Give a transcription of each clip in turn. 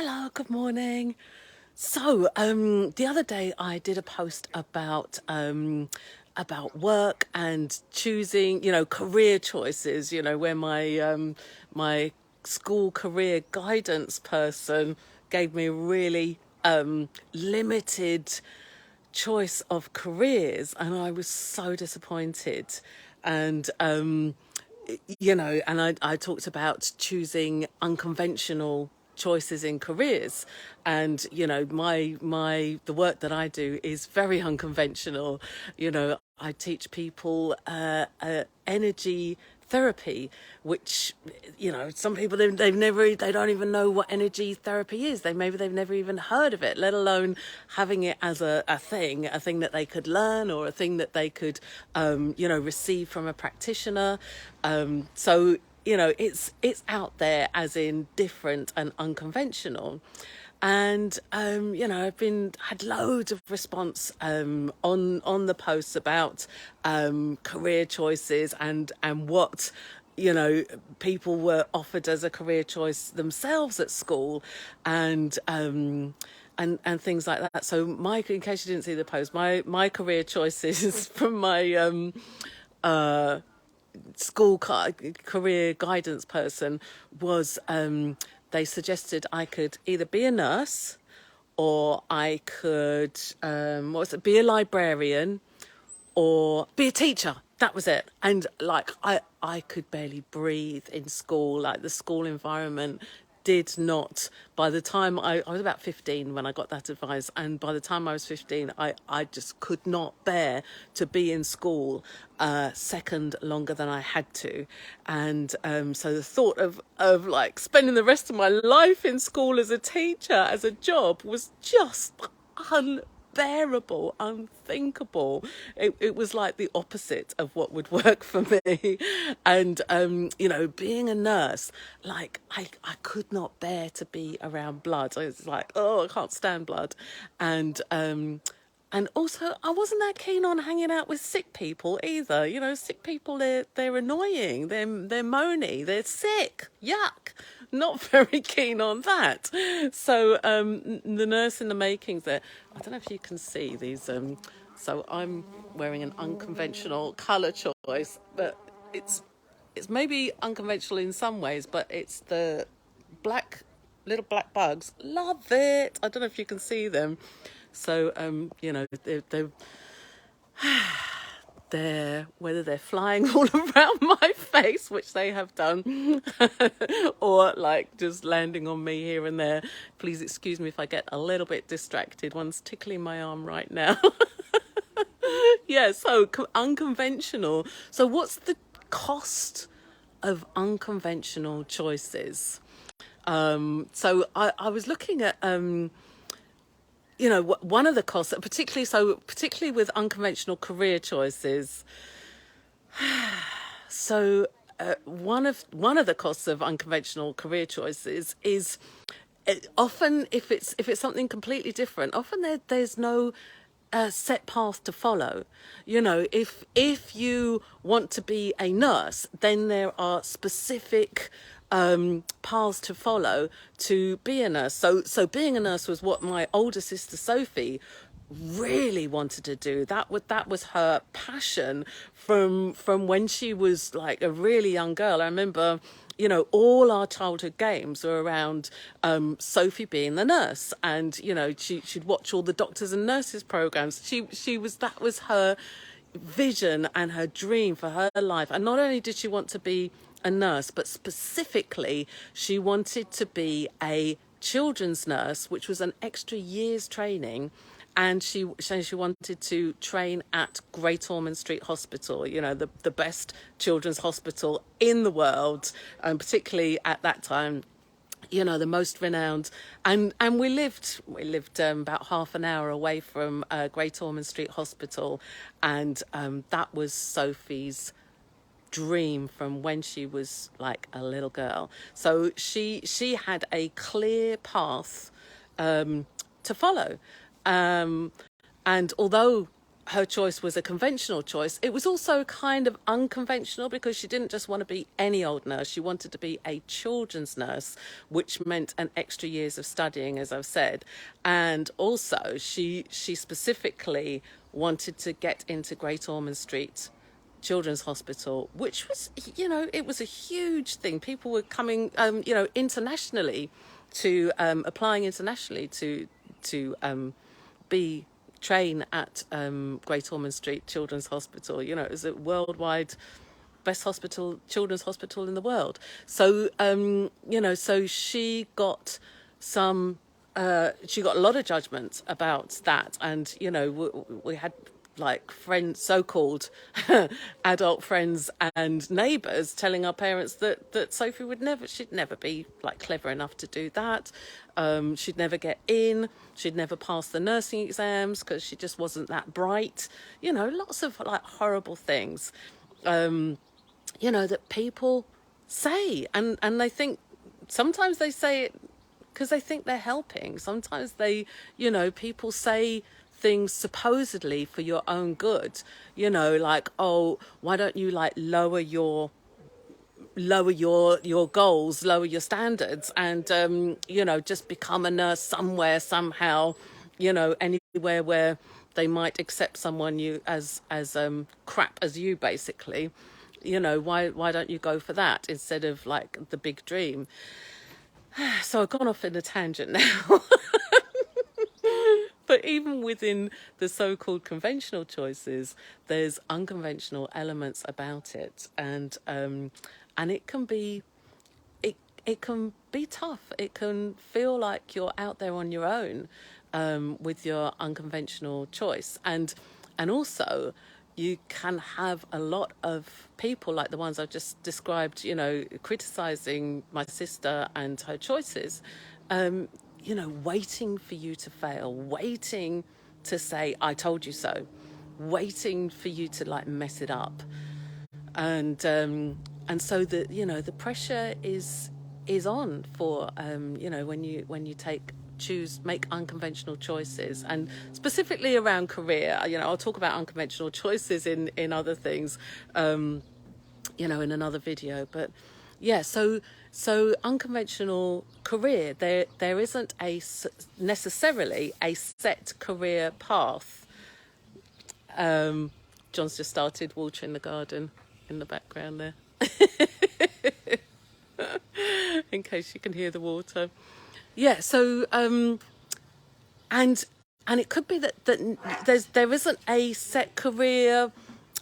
Hello, good morning. The other day I did a post about work and choosing, career choices, where my school career guidance person gave me a really limited choice of careers, and I was so disappointed. And I talked about choosing unconventional choices in careers, and the work that I do is very unconventional. I teach people energy therapy, which, some people they don't even know what energy therapy is. They've never even heard of it, let alone having it as a thing that they could learn, or a thing that they could receive from a practitioner. It's out there, as in different and unconventional. And I've been had loads of response on the posts about career choices, and what people were offered as a career choice themselves at school, and and things like that. So, Mike, in case you didn't see the post, my career choices from my school career guidance person was, they suggested I could either be a nurse, or I could be a librarian, or be a teacher. That was it. And like, I could barely breathe in school. Like, the school environment did not, by the time I was about 15 when I got that advice, and by the time I was 15, I just could not bear to be in school second longer than I had to. And so the thought of like spending the rest of my life in school as a teacher, as a job, was just unbearable, unthinkable. It was like the opposite of what would work for me. And being a nurse, like, I could not bear to be around blood. I was like, oh, I can't stand blood. And also, I wasn't that keen on hanging out with sick people either. Sick people, they're annoying, they're moany, they're sick, yuck. Not very keen on that. So the nurse in the makings there, I don't know if you can see these. So I'm wearing an unconventional colour choice, but it's maybe unconventional in some ways, but it's the little black bugs. Love it. I don't know if you can see them. So they're whether they're flying all around my face, which they have done, or like just landing on me here and there. Please excuse me if I get a little bit distracted. One's tickling my arm right now. Yeah, so unconventional. So what's the cost of unconventional choices? I was looking at one of the costs, particularly with unconventional career choices. So one of the costs of unconventional career choices is, often, if it's something completely different, often there's no set path to follow. If you want to be a nurse, then there are specific paths to follow to be a nurse. So being a nurse was what my older sister Sophie really wanted to do. That was her passion from when she was like a really young girl. I remember, all our childhood games were around Sophie being the nurse, and she'd watch all the doctors and nurses programs. That was her vision and her dream for her life. And not only did she want to be a nurse, but specifically she wanted to be a children's nurse, which was an extra year's training. And she wanted to train at Great Ormond Street Hospital, the best children's hospital in the world, and particularly at that time, the most renowned. And we lived about half an hour away from Great Ormond Street Hospital, and that was Sophie's dream from when she was like a little girl. So she had a clear path to follow. And although her choice was a conventional choice, it was also kind of unconventional because she didn't just want to be any old nurse. She wanted to be a children's nurse, which meant an extra years of studying, as I've said. And also, she specifically wanted to get into Great Ormond Street Children's Hospital, which was, it was a huge thing. People were coming, internationally to applying internationally to be train at Great Ormond Street Children's Hospital. It was a worldwide best children's hospital in the world. So, so she got she got a lot of judgment about that. And, we had like friends, so-called adult friends and neighbours telling our parents that Sophie she'd never be like clever enough to do that. She'd never get in. She'd never pass the nursing exams because she just wasn't that bright. Lots of like horrible things, that people say. And they think, sometimes they say it because they think they're helping. Sometimes people say things supposedly for your own good, like, oh, why don't you like lower your goals, lower your standards, and just become a nurse somewhere, somehow, anywhere where they might accept someone you as crap as you, basically. Why don't you go for that instead of like the big dream? So I've gone off in a tangent now. But even within the so-called conventional choices, there's unconventional elements about it, and it can be it can be tough. It can feel like you're out there on your own with your unconventional choice, and also you can have a lot of people like the ones I've just described, criticizing my sister and her choices. Waiting for you to fail, waiting to say, I told you so, waiting for you to like mess it up. And so the pressure is on for, when you make unconventional choices, and specifically around career. I'll talk about unconventional choices in other things, in another video, but yeah, so unconventional career, there isn't necessarily a set career path. John's just started watering the garden in the background there, in case you can hear the water. Yeah, so and it could be that there isn't a set career,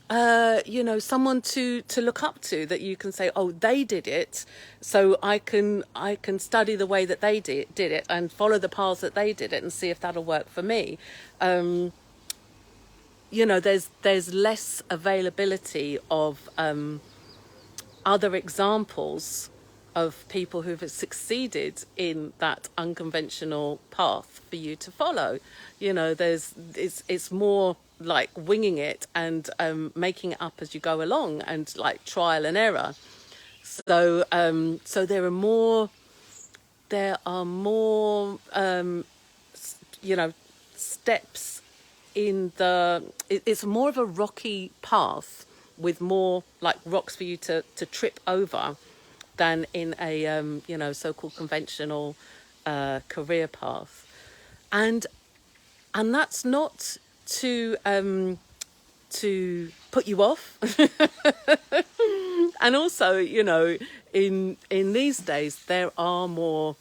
someone to look up to, that you can say, oh, they did it, so I can study the way that they did it and follow the paths that they did it and see if that'll work for me. There's less availability of other examples of people who've succeeded in that unconventional path for you to follow. It's more like winging it and making it up as you go along, and like trial and error. So there are more steps in it's more of a rocky path with more like rocks for you to trip over than in a so-called conventional career path. And that's not to put you off. And also, in these days there are more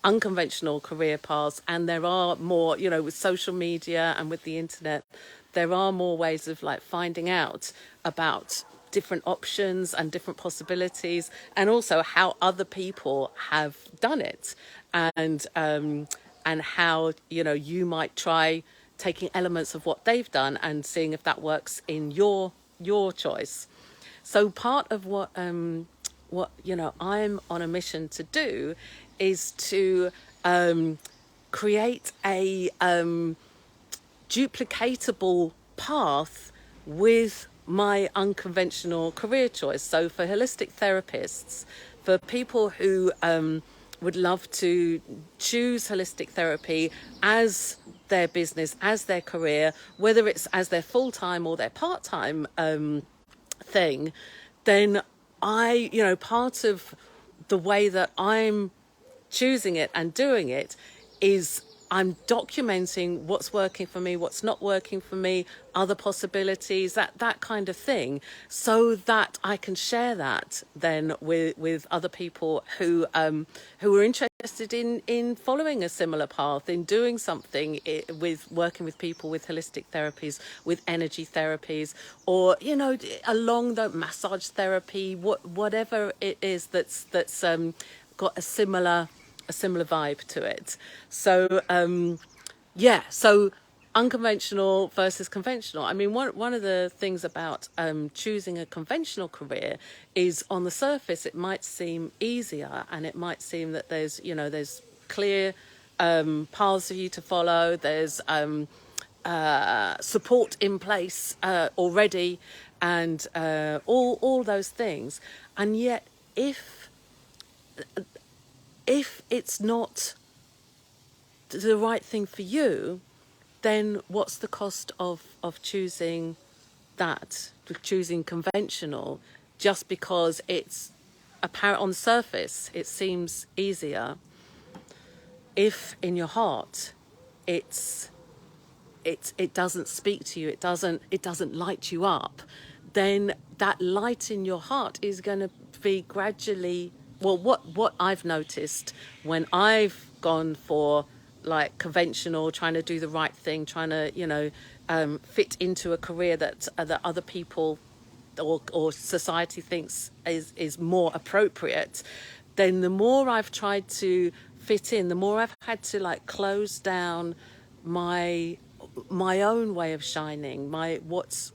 unconventional career paths, and there are more, with social media and with the internet, there are more ways of like finding out about different options and different possibilities, and also how other people have done it, and how you might try taking elements of what they've done and seeing if that works in your choice. So part of what I'm on a mission to do is to create a duplicatable path with my unconventional career choice. So for holistic therapists, for people who would love to choose holistic therapy as their business, as their career, whether it's as their full-time or their part-time thing, then part of the way that I'm choosing it and doing it is I'm documenting what's working for me, what's not working for me, other possibilities, that kind of thing, so that I can share that then with other people who are interested in following a similar path, in doing something with working with people with holistic therapies, with energy therapies, or along the massage therapy, whatever it is that's got a similar vibe to it. So so unconventional versus conventional. I mean, one of the things about choosing a conventional career is, on the surface it might seem easier, and it might seem that there's clear paths for you to follow. There's support in place already, and all those things. And yet, if it's not the right thing for you, then what's the cost of choosing choosing conventional, just because it's apparent on the surface it seems easier, if in your heart it doesn't speak to you, it doesn't light you up, then that light in your heart is going to be gradually, well, what I've noticed when I've gone for like conventional, trying to do the right thing, trying to fit into a career that other people or society thinks is more appropriate, then the more I've tried to fit in, the more I've had to like close down my own way of shining, what's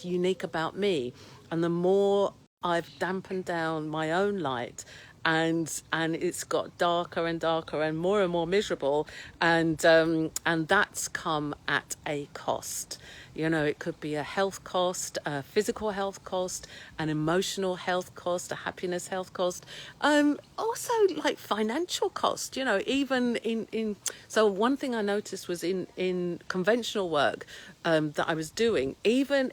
unique about me, and the more I've dampened down my own light, and it's got darker and darker and more miserable, and that's come at a cost. It could be a health cost, a physical health cost, an emotional health cost, a happiness health cost, also like financial cost. Even in so one thing I noticed was in conventional work that I was doing, even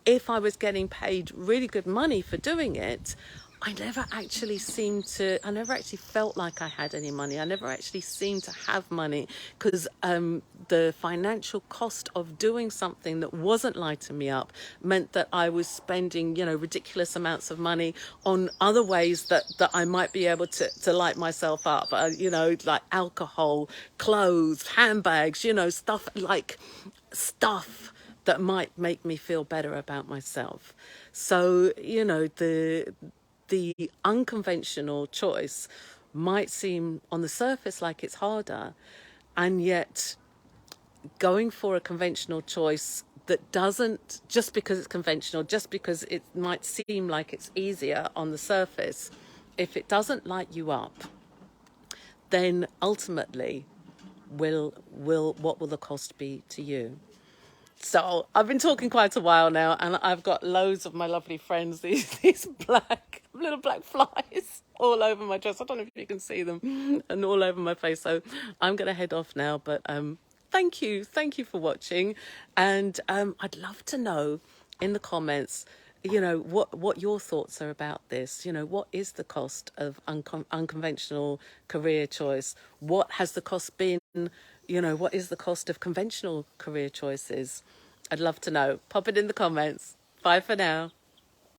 if I was getting paid really good money for doing it, I never actually felt like I had any money. I never actually seemed to have money, because the financial cost of doing something that wasn't lighting me up meant that I was spending, ridiculous amounts of money on other ways that I might be able to light myself up, like alcohol, clothes, handbags, stuff that might make me feel better about myself. So, the unconventional choice might seem on the surface like it's harder, and yet going for a conventional choice that doesn't, just because it's conventional, just because it might seem like it's easier on the surface, if it doesn't light you up, then ultimately what will the cost be to you? So I've been talking quite a while now, and I've got loads of my lovely friends, these little black flies all over my dress. I don't know if you can see them, and all over my face. So I'm going to head off now, but thank you for watching, and I'd love to know in the comments, what your thoughts are about this. What is the cost of unconventional career choice? What has the cost been? What is the cost of conventional career choices? I'd love to know. Pop it in the comments. Bye for now.